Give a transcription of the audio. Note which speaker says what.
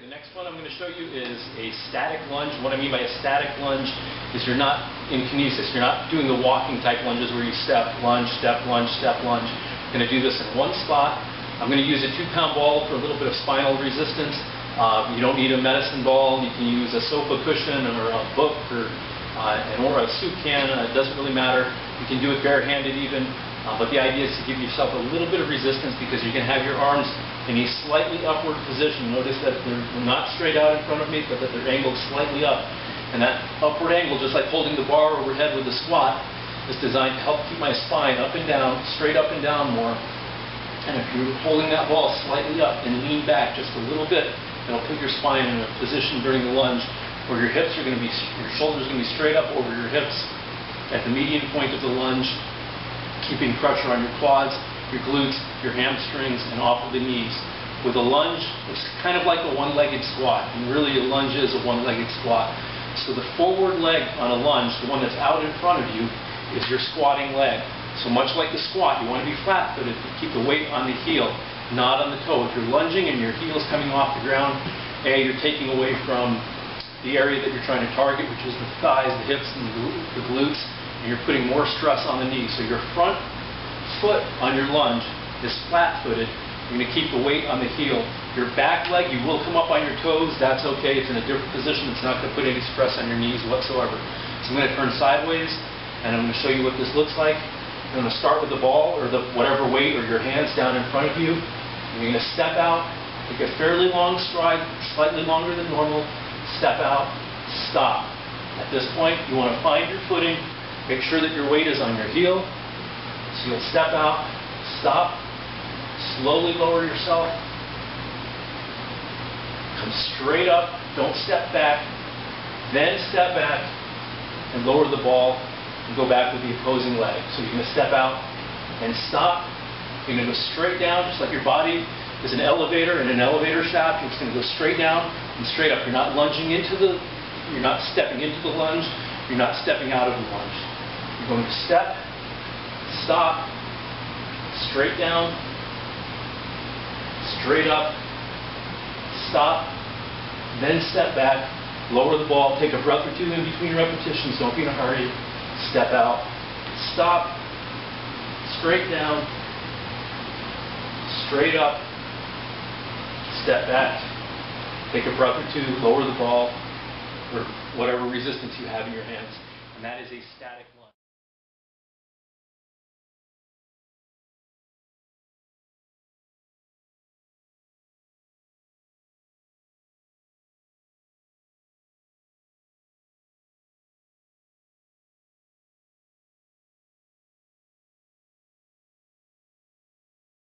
Speaker 1: The next one I'm going to show you is a static lunge. What I mean by a static lunge is you're not in kinesis. You're not doing the walking type lunges where you step, lunge, step, lunge, step, lunge. I'm going to do this in one spot. I'm going to use a 2-pound ball for a little bit of spinal resistance. You don't need a medicine ball. You can use a sofa cushion or a book or a soup can. It doesn't really matter. You can do it barehanded even. But the idea is to give yourself a little bit of resistance because you're going to have your arms in a slightly upward position. Notice that they're not straight out in front of me, but that they're angled slightly up. And that upward angle, just like holding the bar overhead with the squat, is designed to help keep my spine up and down, straight up and down more. And if you're holding that ball slightly up and lean back just a little bit, it'll put your spine in a position during the lunge where your hips are going to be, your shoulders are going to be straight up over your hips at the median point of the lunge, keeping pressure on your quads, your glutes, your hamstrings, and off of the knees. With a lunge, it's kind of like a one-legged squat, and really a lunge is a one-legged squat. So the forward leg on a lunge, the one that's out in front of you, is your squatting leg. So much like the squat, you want to be flat-footed, keep the weight on the heel, not on the toe. If you're lunging and your heel's coming off the ground, you're taking away from the area that you're trying to target, which is the thighs, the hips, and the glutes, and you're putting more stress on the knees. So your front foot on your lunge is flat-footed. You're going to keep the weight on the heel. Your back leg, you will come up on your toes. That's okay. It's in a different position. It's not going to put any stress on your knees whatsoever. So I'm going to turn sideways, and I'm going to show you what this looks like. I'm going to start with the ball or the whatever weight or your hands down in front of you. You're going to step out, take a fairly long stride, slightly longer than normal. Step out, stop. At this point, you want to find your footing. Make sure that your weight is on your heel. So you'll step out, stop, slowly lower yourself, come straight up, don't step back, then step back and lower the ball and go back with the opposing leg. So you're going to step out and stop. You're going to go straight down, just like your body is an elevator in an elevator shaft. You're just going to go straight down and straight up. You're not lunging into the, you're not stepping into the lunge, you're not stepping out of the lunge. You're going to step, stop, straight down, straight up, stop, then step back, lower the ball, take a breath or two in between repetitions, don't be in a hurry, step out, stop, straight down, straight up, step back, take a breath or two, lower the ball, or whatever resistance you have in your hands. And that is a static lunge.